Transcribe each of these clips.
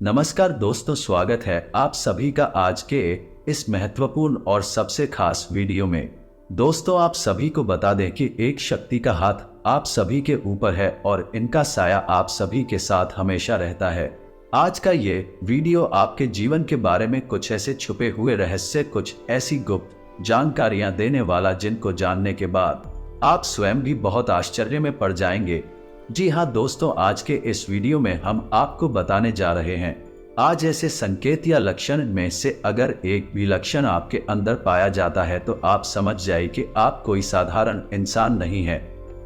नमस्कार दोस्तों, स्वागत है आप सभी का आज के इस महत्वपूर्ण और सबसे खास वीडियो में। दोस्तों, आप सभी को बता दें कि एक शक्ति का हाथ आप सभी के ऊपर है और इनका साया आप सभी के साथ हमेशा रहता है। आज का ये वीडियो आपके जीवन के बारे में कुछ ऐसे छुपे हुए रहस्य, कुछ ऐसी गुप्त जानकारियां देने वाला जिनको जानने के बाद आप स्वयं भी बहुत आश्चर्य में पड़ जाएंगे। जी हाँ दोस्तों, आज के इस वीडियो में हम आपको बताने जा रहे हैं आज ऐसे संकेत या लक्षण में से अगर एक भी लक्षण आपके अंदर पाया जाता है तो आप समझ जाइए कि आप कोई साधारण इंसान नहीं है,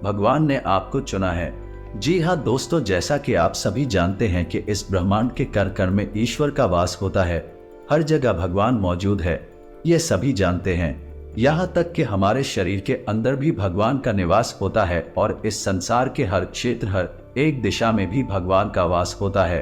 भगवान ने आपको चुना है। जी हाँ दोस्तों, जैसा कि आप सभी जानते हैं कि इस ब्रह्मांड के कण कण में ईश्वर का वास होता है, हर जगह भगवान मौजूद है, ये सभी जानते हैं। यहाँ तक कि हमारे शरीर के अंदर भी भगवान का निवास होता है और इस संसार के हर क्षेत्र, हर एक दिशा में भी भगवान का वास होता है।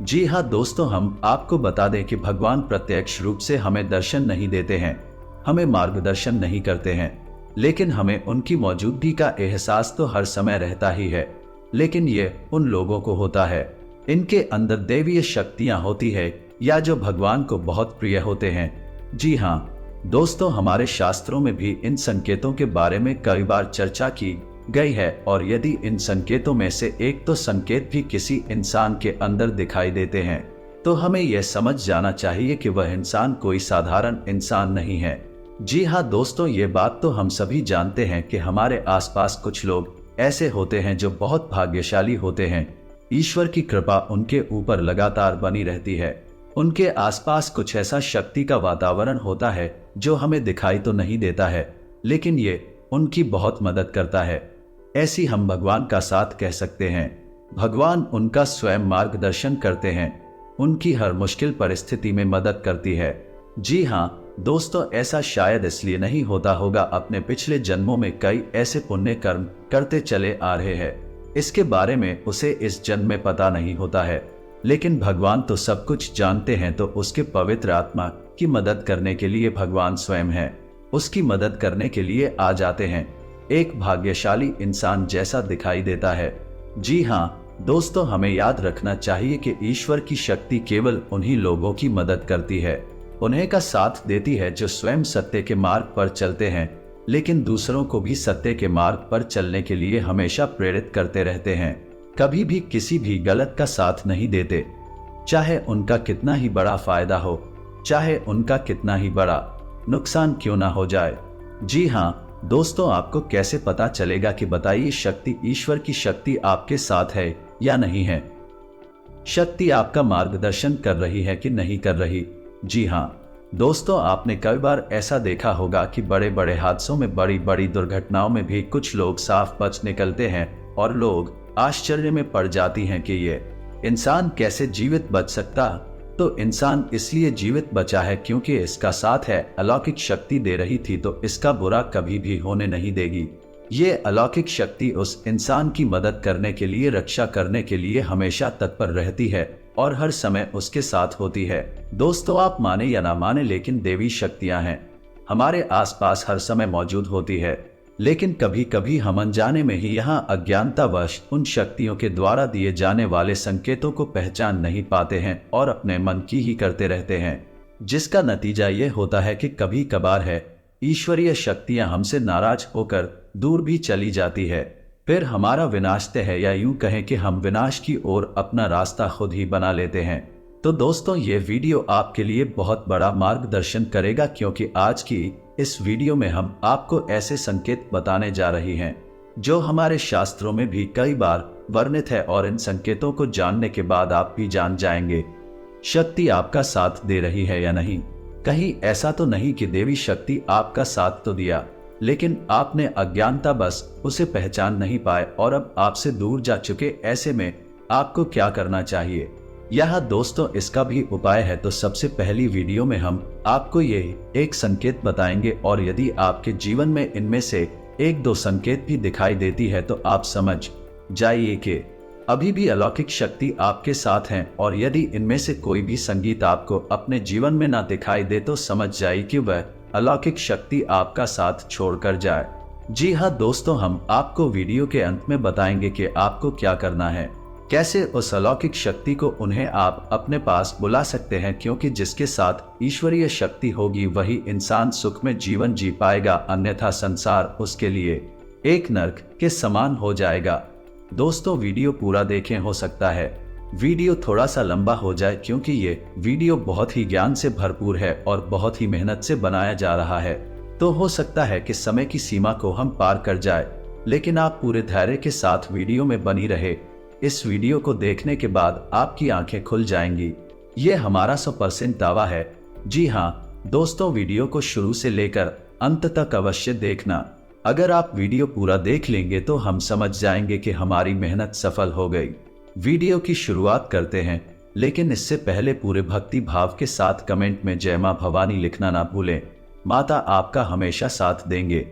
जी हाँ दोस्तों, हम आपको बता दें कि भगवान प्रत्यक्ष रूप से हमें दर्शन नहीं देते हैं, हमें मार्गदर्शन नहीं करते हैं, लेकिन हमें उनकी मौजूदगी का एहसास तो हर समय रहता ही है। लेकिन ये उन लोगों को होता है इनके अंदर दैवीय शक्तियां होती है या जो भगवान को बहुत प्रिय होते हैं। जी हाँ दोस्तों, हमारे शास्त्रों में भी इन संकेतों के बारे में कई बार चर्चा की गई है और यदि इन संकेतों में से एक तो संकेत भी किसी इंसान के अंदर दिखाई देते हैं तो हमें यह समझ जाना चाहिए कि वह इंसान कोई साधारण इंसान नहीं है। जी हाँ दोस्तों, ये बात तो हम सभी जानते हैं कि हमारे आसपास कुछ लोग ऐसे होते हैं जो बहुत भाग्यशाली होते हैं। ईश्वर की कृपा उनके ऊपर लगातार बनी रहती है। उनके आसपास कुछ ऐसा शक्ति का वातावरण होता है जो हमें दिखाई तो नहीं देता है, लेकिन ये उनकी बहुत मदद करता है। ऐसी हम भगवान का साथ कह सकते हैं। भगवान उनका स्वयं मार्गदर्शन करते हैं, उनकी हर मुश्किल परिस्थिति में मदद करती है। जी हाँ दोस्तों, ऐसा शायद इसलिए नहीं होता होगा, अपने पिछले जन्मों में कई ऐसे पुण्य कर्म करते चले आ रहे हैं, इसके बारे में उसे इस जन्म में पता नहीं होता है, लेकिन भगवान तो सब कुछ जानते हैं। तो उसके पवित्र आत्मा की मदद करने के लिए भगवान स्वयं है, उसकी मदद करने के लिए आ जाते हैं। एक भाग्यशाली इंसान जैसा दिखाई देता है। जी हाँ दोस्तों, हमें याद रखना चाहिए कि ईश्वर की शक्ति केवल उन्हीं लोगों की मदद करती है, उन्हें का साथ देती है जो स्वयं सत्य के मार्ग पर चलते हैं, लेकिन दूसरों को भी सत्य के मार्ग पर चलने के लिए हमेशा प्रेरित करते रहते हैं। कभी भी किसी भी गलत का साथ नहीं देते, चाहे उनका कितना ही बड़ा फायदा हो, चाहे उनका कितना ही बड़ा नुकसान क्यों ना हो जाए। जी हाँ दोस्तों, आपको कैसे पता चलेगा कि बताइए शक्ति, ईश्वर की शक्ति आपके साथ है या नहीं है? शक्ति आपका मार्गदर्शन कर रही है कि नहीं कर रही? जी हाँ दोस्तों, आपने कई बार ऐसा देखा होगा कि बड़े बड़े हादसों में, बड़ी बड़ी दुर्घटनाओं में भी कुछ लोग साफ बच निकलते हैं और लोग आश्चर्य में पड़ जाती हैं कि ये इंसान कैसे जीवित बच सकता। तो इंसान इसलिए जीवित बचा है क्योंकि इसका साथ है, अलौकिक शक्ति दे रही थी, तो इसका बुरा कभी भी होने नहीं देगी। ये अलौकिक शक्ति उस इंसान की मदद करने के लिए, रक्षा करने के लिए हमेशा तत्पर रहती है और हर समय उसके साथ होती है। दोस्तों, आप माने या ना माने, लेकिन देवी शक्तियां हैं, हमारे आसपास हर समय मौजूद होती है, लेकिन कभी कभी हम अनजाने में ही यहाँ अज्ञानतावश उन शक्तियों के द्वारा दिए जाने वाले संकेतों को पहचान नहीं पाते हैं और अपने मन की ही करते रहते हैं, जिसका नतीजा ये होता है कि कभी कभार है ईश्वरीय शक्तियां हमसे नाराज होकर दूर भी चली जाती है, फिर हमारा विनाश तय है, या यूं कहें कि हम विनाश की ओर अपना रास्ता खुद ही बना लेते हैं। तो दोस्तों, ये वीडियो आपके लिए बहुत बड़ा मार्गदर्शन करेगा, क्योंकि आज की इस वीडियो में हम आपको ऐसे संकेत बताने जा रही हैं जो हमारे शास्त्रों में भी कई बार वर्णित है, और इन संकेतों को जानने के बाद आप भी जान जाएंगे शक्ति आपका साथ दे रही है या नहीं। कहीं ऐसा तो नहीं कि देवी शक्ति आपका साथ तो दिया, लेकिन आपने अज्ञानता बस उसे पहचान नहीं पाए और अब आपसे दूर जा चुके। ऐसे में आपको क्या करना चाहिए? यहाँ दोस्तों इसका भी उपाय है। तो सबसे पहली वीडियो में हम आपको ये एक संकेत बताएंगे, और यदि आपके जीवन में इनमें से एक दो संकेत भी दिखाई देती है तो आप समझ जाइए कि अभी भी अलौकिक शक्ति आपके साथ हैं, और यदि इनमें से कोई भी संगीत आपको अपने जीवन में ना दिखाई दे तो समझ जाइए कि वह अलौकिक शक्ति आपका साथ छोड़कर जाए। जी हाँ दोस्तों, हम आपको वीडियो के अंत में बताएंगे कि आपको क्या करना है। कैसे उस अलौकिक शक्ति को उन्हें आप अपने पास बुला सकते हैं, क्योंकि जिसके साथ ईश्वरीय शक्ति होगी वही इंसान सुख में जीवन जी पाएगा, अन्यथा संसार उसके लिए एक नरक के समान हो जाएगा। दोस्तों वीडियो पूरा देखें, हो सकता है वीडियो थोड़ा सा लंबा हो जाए क्योंकि ये वीडियो बहुत ही ज्ञान से भरपूर है और बहुत ही मेहनत से बनाया जा रहा है, तो हो सकता है कि समय की सीमा को हम पार कर जाए, लेकिन आप पूरे धैर्य के साथ वीडियो में बनी रहे। इस वीडियो को देखने के बाद आपकी आंखें खुल जाएंगी, ये हमारा 100% दावा है। जी हाँ दोस्तों, वीडियो को शुरू से लेकर अंत तक अवश्य देखना। अगर आप वीडियो पूरा देख लेंगे तो हम समझ जाएंगे कि हमारी मेहनत सफल हो गई। वीडियो की शुरुआत करते हैं, लेकिन इससे पहले पूरे भक्ति भाव के साथ कमेंट में जय मां भवानी लिखना ना भूलें। माता आपका हमेशा साथ देंगे,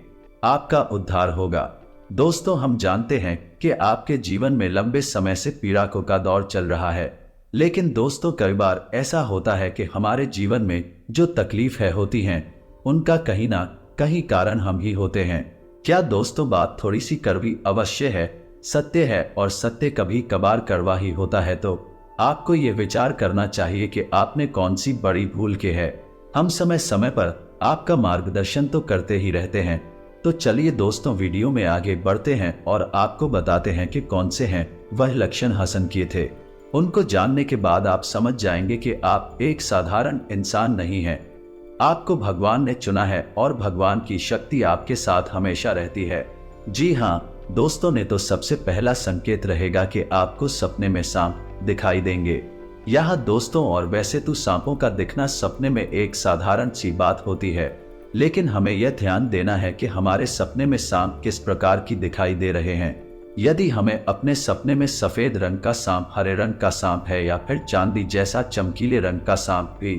आपका उद्धार होगा। दोस्तों हम जानते हैं कि आपके जीवन में लंबे समय से पीड़ा का दौर चल रहा है, लेकिन दोस्तों कई बार ऐसा होता है कि हमारे जीवन में जो तकलीफें होती हैं उनका कहीं ना कहीं कारण हम ही होते हैं। क्या दोस्तों बात थोड़ी सी कड़वी अवश्य है, सत्य है, और सत्य कभी कभार कड़वा ही होता है, तो आपको ये विचार करना चाहिए कि आपने कौन सी बड़ी भूल की है। हम समय समय पर आपका मार्गदर्शन तो करते ही रहते हैं, तो चलिए दोस्तों वीडियो में आगे बढ़ते हैं और आपको बताते हैं कि कौन से हैं वह लक्षण हसन किए थे। उनको जानने के बाद आप समझ जाएंगे कि आप एक साधारण इंसान नहीं हैं, आपको भगवान ने चुना है और भगवान की शक्ति आपके साथ हमेशा रहती है। जी हाँ दोस्तों, ने तो सबसे पहला संकेत रहेगा कि आपको सपने में सांप दिखाई देंगे। यह दोस्तों, और वैसे तो सांपों का दिखना सपने में एक साधारण सी बात होती है, लेकिन हमें यह ध्यान देना है कि हमारे सपने में सांप किस प्रकार की दिखाई दे रहे हैं। यदि हमें अपने सपने में सफेद रंग का सांप, हरे रंग का सांप है या फिर चांदी जैसा चमकीले रंग का सांप भी,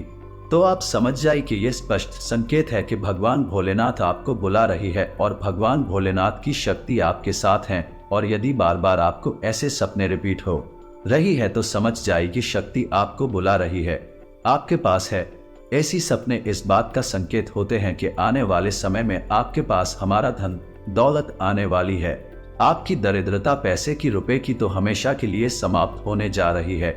तो आप समझ जाइए कि यह स्पष्ट संकेत है कि भगवान भोलेनाथ आपको बुला रही है और भगवान भोलेनाथ की शक्ति आपके साथ है। और यदि बार बार आपको ऐसे सपने रिपीट हो रही है तो समझ जाइए कि शक्ति आपको बुला रही है, आपके पास है। ऐसी सपने इस बात का संकेत होते हैं कि आने वाले समय में आपके पास हमारा धन दौलत आने वाली है। आपकी दरिद्रता पैसे की, रुपए की तो हमेशा के लिए समाप्त होने जा रही है।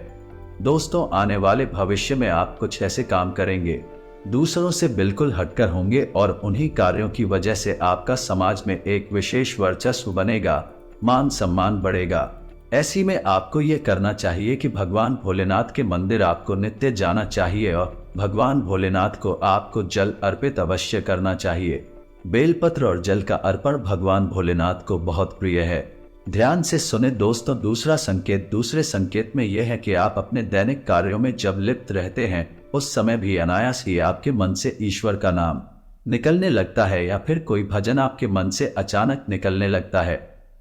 दोस्तों आने वाले भविष्य में आप कुछ ऐसे काम करेंगे, दूसरों से बिल्कुल हटकर होंगे, और उन्हीं कार्यों की वजह से आपका समाज में एक विशेष वर्चस्व बनेगा, मान सम्मान बढ़ेगा। ऐसी में आपको ये करना चाहिए कि भगवान भोलेनाथ के मंदिर आपको नित्य जाना चाहिए और भगवान भोलेनाथ को आपको जल अर्पित अवश्य करना चाहिए। बेलपत्र और जल का अर्पण भगवान भोलेनाथ को बहुत प्रिय है। ध्यान से सुने दोस्तों, दूसरे संकेत में यह है कि आप अपने दैनिक कार्यों में जब लिप्त रहते हैं उस समय भी अनायास ही आपके मन से ईश्वर का नाम निकलने लगता है, या फिर कोई भजन आपके मन से अचानक निकलने लगता है,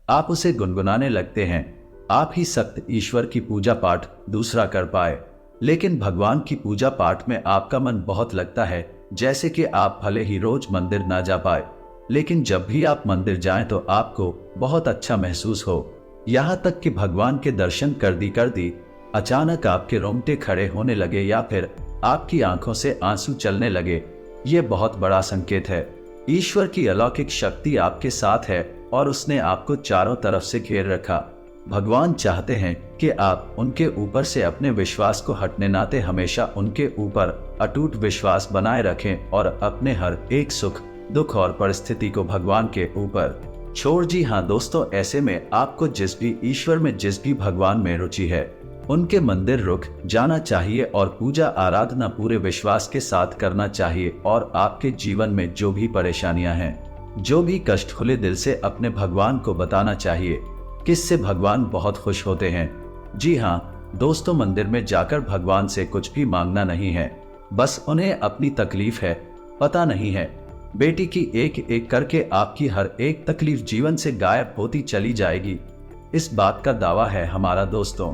आप उसे गुनगुनाने लगते हैं। आप ही सख्त ईश्वर की पूजा पाठ दूसरा कर पाए, लेकिन भगवान की पूजा पाठ में आपका मन बहुत लगता है। जैसे कि आप भले ही रोज मंदिर ना जा पाए, लेकिन जब भी आप मंदिर जाएं तो आपको बहुत अच्छा महसूस हो। यहाँ तक कि भगवान के दर्शन कर दी अचानक आपके रोंगटे खड़े होने लगे या फिर आपकी आंखों से आंसू चलने लगे। ये बहुत बड़ा संकेत है। ईश्वर की अलौकिक शक्ति आपके साथ है और उसने आपको चारों तरफ से घेर रखा। भगवान चाहते हैं कि आप उनके ऊपर से अपने विश्वास को हटने नाते हमेशा उनके ऊपर अटूट विश्वास बनाए रखें और अपने हर एक सुख दुख और परिस्थिति को भगवान के ऊपर छोड़। जी हाँ दोस्तों, ऐसे में आपको जिस भी ईश्वर में, जिस भी भगवान में रुचि है, उनके मंदिर रुक जाना चाहिए और पूजा आराधना पूरे विश्वास के साथ करना चाहिए। और आपके जीवन में जो भी परेशानियां हैं, जो भी कष्ट, खुले दिल से अपने भगवान को बताना चाहिए, किससे भगवान बहुत खुश होते हैं। जी हाँ दोस्तों, मंदिर में जाकर भगवान से कुछ भी मांगना नहीं है, बस उन्हें अपनी तकलीफ है पता नहीं है। बेटी की एक एक करके आपकी हर एक तकलीफ जीवन से गायब होती चली जाएगी, इस बात का दावा है हमारा दोस्तों।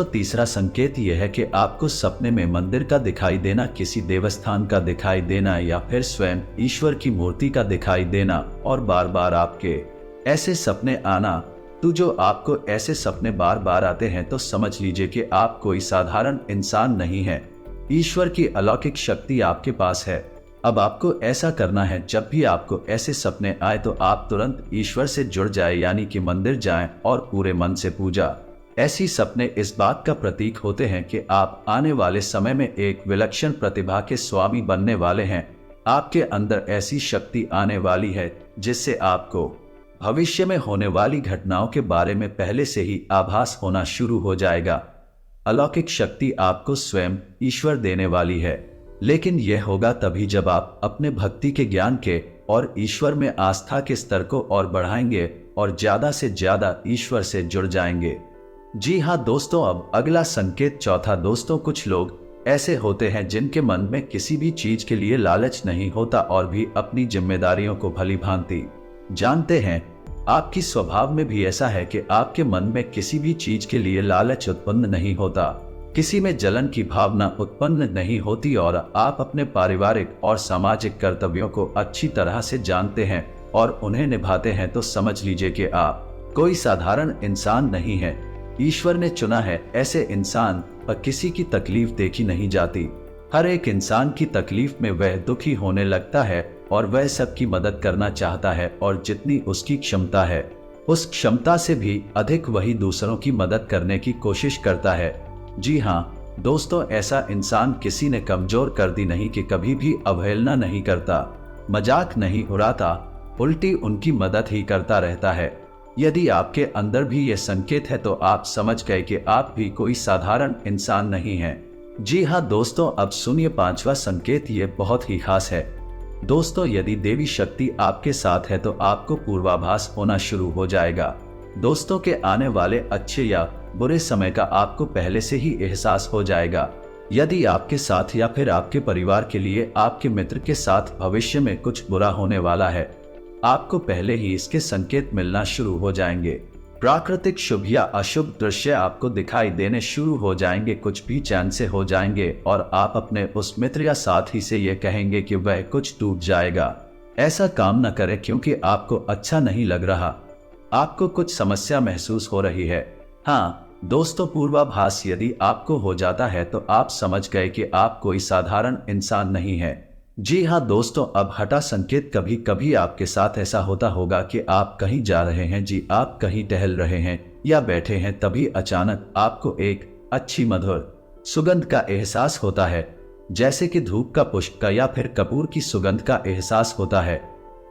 तीसरा संकेत यह है कि आपको सपने में मंदिर का दिखाई देना, किसी देवस्थान का दिखाई देना या फिर स्वयं ईश्वर की मूर्ति का दिखाई देना और बार बार आपके ऐसे सपने आना। तो जो आपको ऐसे सपने बार बार आते हैं तो समझ लीजिए कि आप कोई साधारण इंसान नहीं है, ईश्वर की अलौकिक शक्ति आपके पास है। अब आपको ऐसा करना है, जब भी आपको ऐसे सपने आए तो आप तुरंत ईश्वर से जुड़ जाए, यानी कि मंदिर जाएं और पूरे मन से पूजा ऐसी सपने इस बात का प्रतीक होते हैं कि आप आने वाले समय में एक विलक्षण प्रतिभा के स्वामी बनने वाले हैं। आपके अंदर ऐसी शक्ति आने वाली है जिससे आपको भविष्य में होने वाली घटनाओं के बारे में पहले से ही आभास होना शुरू हो जाएगा। अलौकिक शक्ति आपको स्वयं ईश्वर देने वाली है, लेकिन यह होगा तभी जब आप अपने भक्ति के ज्ञान के और ईश्वर में आस्था के स्तर को और बढ़ाएंगे और ज्यादा से ज्यादा ईश्वर से जुड़ जाएंगे। जी हाँ दोस्तों, अब अगला संकेत चौथा। दोस्तों, कुछ लोग ऐसे होते हैं जिनके मन में किसी भी चीज के लिए लालच नहीं होता और भी अपनी जिम्मेदारियों को भली भांति जानते हैं। आपकी स्वभाव में भी ऐसा है कि आपके मन में किसी भी चीज के लिए लालच उत्पन्न नहीं होता, किसी में जलन की भावना उत्पन्न नहीं होती और आप अपने पारिवारिक और सामाजिक कर्तव्यों को अच्छी तरह से जानते हैं और उन्हें निभाते हैं। तो समझ लीजिए कि आप कोई साधारण इंसान नहीं है। ईश्वर ने चुना है ऐसे इंसान पर किसी की तकलीफ देखी नहीं जाती। हर एक इंसान की तकलीफ में वह दुखी होने लगता है और वह सबकी मदद करना चाहता है और जितनी उसकी क्षमता है उस क्षमता से भी अधिक वही दूसरों की मदद करने की कोशिश करता है। जी हाँ दोस्तों, ऐसा इंसान किसी ने कमजोर कर दी नहीं कि कभी भी अवहेलना नहीं करता, मजाक नहीं उड़ाता, उल्टी उनकी मदद ही करता रहता है। यदि आपके अंदर भी ये संकेत है तो आप समझ गए कि आप भी कोई साधारण इंसान नहीं हैं। जी हाँ दोस्तों, अब सुनिए पांचवा संकेत, ये बहुत ही खास है। दोस्तों, यदि देवी शक्ति आपके साथ है तो आपको पूर्वाभास होना शुरू हो जाएगा। दोस्तों के आने वाले अच्छे या बुरे समय का आपको पहले से ही एहसास हो जाएगा। यदि आपके साथ या फिर आपके परिवार के लिए आपके मित्र के साथ भविष्य में कुछ बुरा होने वाला है, आपको पहले ही इसके संकेत मिलना शुरू हो जाएंगे। प्राकृतिक शुभ या अशुभ दृश्य आपको दिखाई देने शुरू हो जाएंगे, कुछ भी चैन से हो जाएंगे और आप अपने उस मित्र या साथी से ये कहेंगे कि वह कुछ टूट जाएगा। ऐसा काम न करें क्योंकि आपको अच्छा नहीं लग रहा, आपको कुछ समस्या महसूस हो रही है। हाँ दोस्तों, पूर्वाभास यदि आपको हो जाता है तो आप समझ गए कि आप कोई साधारण इंसान नहीं है। जी हाँ दोस्तों, अब हठा संकेत, कभी कभी आपके साथ ऐसा होता होगा कि आप कहीं जा रहे हैं, जी आप कहीं टहल रहे हैं या बैठे हैं, तभी अचानक आपको एक अच्छी मधुर सुगंध का एहसास होता है, जैसे कि धूप का पुष्प का या फिर कपूर की सुगंध का एहसास होता है।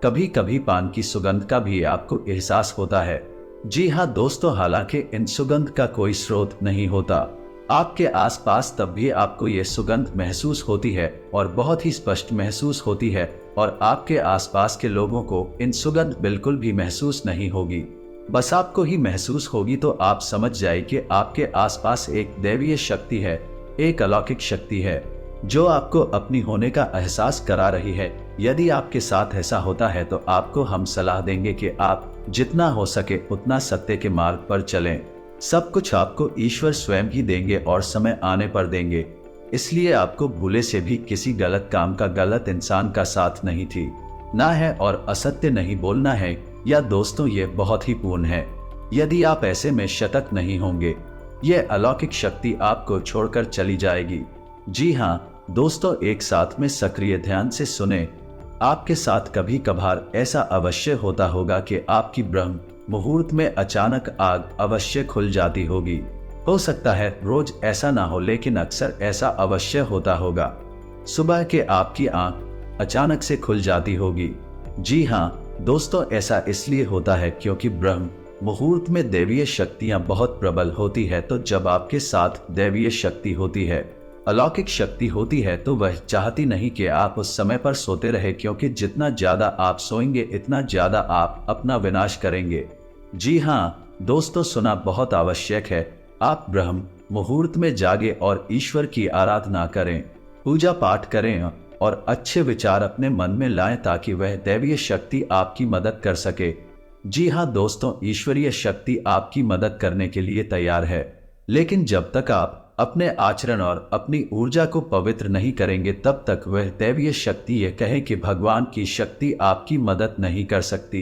कभी कभी पान की सुगंध का भी आपको एहसास होता है। जी हाँ दोस्तों, हालांकि इन सुगंध का कोई स्रोत नहीं होता, आपके आसपास तब भी आपको ये सुगंध महसूस होती है और बहुत ही स्पष्ट महसूस होती है और आपके आसपास के लोगों को इन सुगंध बिल्कुल भी महसूस नहीं होगी, बस आपको ही महसूस होगी। तो आप समझ जाए कि आपके आसपास एक दैवीय शक्ति है, एक अलौकिक शक्ति है जो आपको अपनी होने का एहसास करा रही है। यदि आपके साथ ऐसा होता है तो आपको हम सलाह देंगे कि आप जितना हो सके उतना सत्य के मार्ग पर चलें। सब कुछ आपको ईश्वर स्वयं ही देंगे और समय आने पर देंगे, इसलिए आपको भूले से भी किसी गलत काम का, गलत इंसान का साथ नहीं थी ना है और असत्य नहीं बोलना है। या दोस्तों, ये बहुत ही पूर्ण है। यदि आप ऐसे में शतक नहीं होंगे, ये अलौकिक शक्ति आपको छोड़कर चली जाएगी। जी हाँ दोस्तों, एक साथ में सक्रिय ध्यान से सुने। आपके साथ कभी कभार ऐसा अवश्य होता होगा कि आपकी ब्रह्म मुहूर्त में अचानक आग अवश्य खुल जाती होगी। हो सकता है रोज ऐसा ना हो, लेकिन अक्सर ऐसा अवश्य होता होगा। सुबह के आपकी आंख अचानक से खुल जाती होगी। जी हाँ दोस्तों, ऐसा इसलिए होता है क्योंकि ब्रह्म मुहूर्त में दैवीय शक्तियां बहुत प्रबल होती है। तो जब आपके साथ दैवीय शक्ति होती है, अलौकिक शक्ति होती है, तो वह चाहती नहीं कि आप उस समय पर सोते रहे, क्योंकि जितना ज्यादा आप सोएंगे इतना ज्यादा आप अपना विनाश करेंगे। जी हाँ दोस्तों, सुना बहुत आवश्यक है। आप ब्रह्म मुहूर्त में जागे और ईश्वर की आराधना करें, पूजा पाठ करें और अच्छे विचार अपने मन में लाएं ताकि वह दैवीय शक्ति आपकी मदद कर सके। जी हाँ दोस्तों, ईश्वरीय शक्ति आपकी मदद करने के लिए तैयार है, लेकिन जब तक आप अपने आचरण और अपनी ऊर्जा को पवित्र नहीं करेंगे तब तक वह दैवीय शक्ति ये कहे कि भगवान की शक्ति आपकी मदद नहीं कर सकती।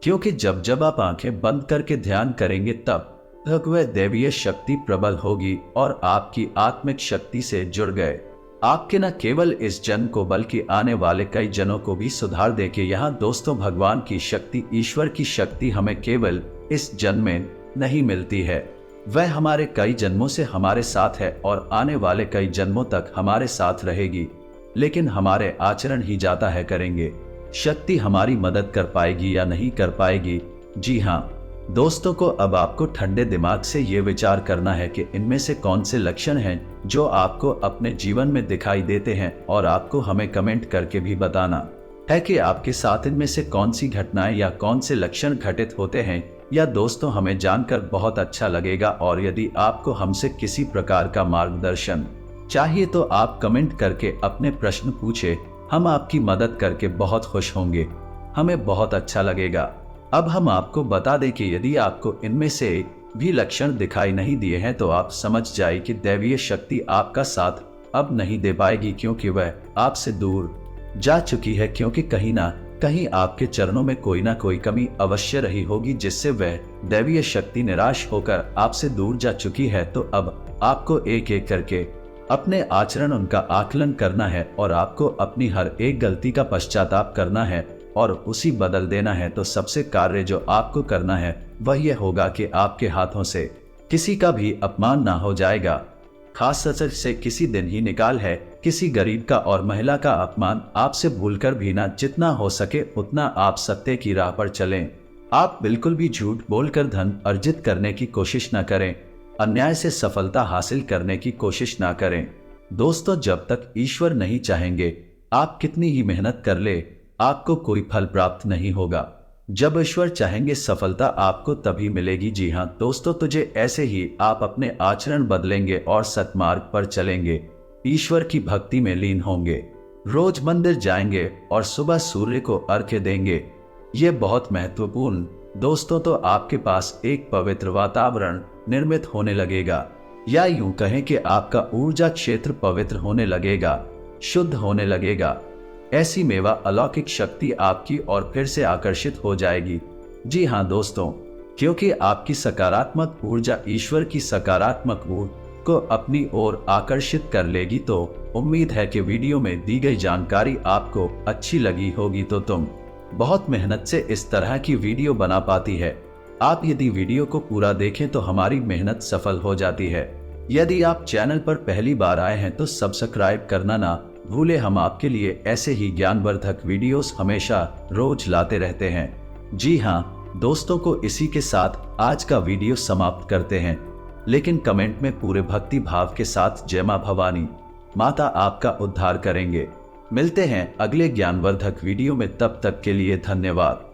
क्योंकि जब जब आप आंखें बंद करके ध्यान करेंगे तब तक वह दैवीय शक्ति प्रबल होगी और आपकी आत्मिक शक्ति से जुड़ गए आपके न केवल इस जन्म को बल्कि आने वाले कई जन्मों को भी सुधार दे के। यहाँ दोस्तों, भगवान की शक्ति, ईश्वर की शक्ति हमें केवल इस जन्म में नहीं मिलती है, वह हमारे कई जन्मों से हमारे साथ है और आने वाले कई जन्मों तक हमारे साथ रहेगी, लेकिन हमारे आचरण ही जाता है करेंगे शक्ति हमारी मदद कर पाएगी या नहीं कर पाएगी। जी हाँ दोस्तों को अब आपको ठंडे दिमाग से ये विचार करना है कि इनमें से कौन से लक्षण हैं जो आपको अपने जीवन में दिखाई देते हैं, और आपको हमें कमेंट करके भी बताना है कि आपके साथ इनमें से कौन सी घटनाएं या कौन से लक्षण घटित होते हैं। या दोस्तों हमें जानकर बहुत अच्छा लगेगा, और यदि आपको हमसे किसी प्रकार का मार्गदर्शन चाहिए तो आप कमेंट करके अपने प्रश्न पूछे, हम आपकी मदद करके बहुत खुश होंगे, हमें बहुत अच्छा लगेगा। अब हम आपको बता दें कि यदि आपको इनमें से भी लक्षण दिखाई नहीं दिए हैं तो आप समझ जाए कि दैवीय शक्ति आपका साथ अब नहीं दे पाएगी, क्योंकि वह आपसे दूर जा चुकी है, क्योंकि कहीं ना कहीं आपके चरणों में कोई ना कोई कमी अवश्य रही होगी जिससे वह दैवीय शक्ति निराश होकर आपसे दूर जा चुकी है। तो अब आपको एक एक करके अपने आचरण उनका आकलन करना है और आपको अपनी हर एक गलती का पश्चाताप करना है और उसी बदल देना है। तो सबसे कार्य जो आपको करना है वह यह होगा कि आपके हाथों से किसी का भी अपमान ना हो जाएगा। खास से किसी दिन ही निकाल है किसी गरीब का और महिला का अपमान आपसे भूलकर भी ना, जितना हो सके उतना आप सत्य की राह पर चलें। आप बिल्कुल भी झूठ बोलकर धन अर्जित करने की कोशिश न करें, अन्याय से सफलता हासिल करने की कोशिश ना करें। दोस्तों जब तक ईश्वर नहीं चाहेंगे आप कितनी ही मेहनत कर ले आपको कोई फल प्राप्त नहीं होगा। जब ईश्वर चाहेंगे सफलता आपको तभी मिलेगी। जी हाँ दोस्तों, तुझे ऐसे ही आप अपने आचरण बदलेंगे और सत्मार्ग पर चलेंगे, ईश्वर की भक्ति में लीन होंगे, रोज मंदिर जाएंगे और सुबह सूर्य को अर्घ्य देंगे। ये बहुत महत्वपूर्ण दोस्तों, तो आपके पास एक पवित्र वातावरण निर्मित होने लगेगा, या यूं कहें कि आपका ऊर्जा क्षेत्र पवित्र होने लगेगा, शुद्ध होने लगेगा। ऐसी मेवा अलौकिक शक्ति आपकी ओर फिर से आकर्षित हो जाएगी। जी हाँ दोस्तों, क्योंकि आपकी सकारात्मक ऊर्जा ईश्वर की सकारात्मक ऊर्जा को अपनी ओर आकर्षित कर लेगी। तो उम्मीद है कि वीडियो में दी गई जानकारी आपको अच्छी लगी होगी। तो तुम बहुत मेहनत से इस तरह की वीडियो बना पाती है। आप यदि वीडियो को पूरा देखें तो हमारी मेहनत सफल हो जाती है। यदि आप चैनल पर पहली बार आए हैं तो सब्सक्राइब करना ना भूले। हम आपके लिए ऐसे ही ज्ञानवर्धक वीडियोस हमेशा रोज लाते रहते हैं। जी हाँ दोस्तों, को इसी के साथ आज का वीडियो समाप्त करते हैं, लेकिन कमेंट में पूरे भक्ति भाव के साथ जय मां भवानी माता आपका उद्धार करेंगे। मिलते हैं अगले ज्ञानवर्धक वीडियो में, तब तक के लिए धन्यवाद।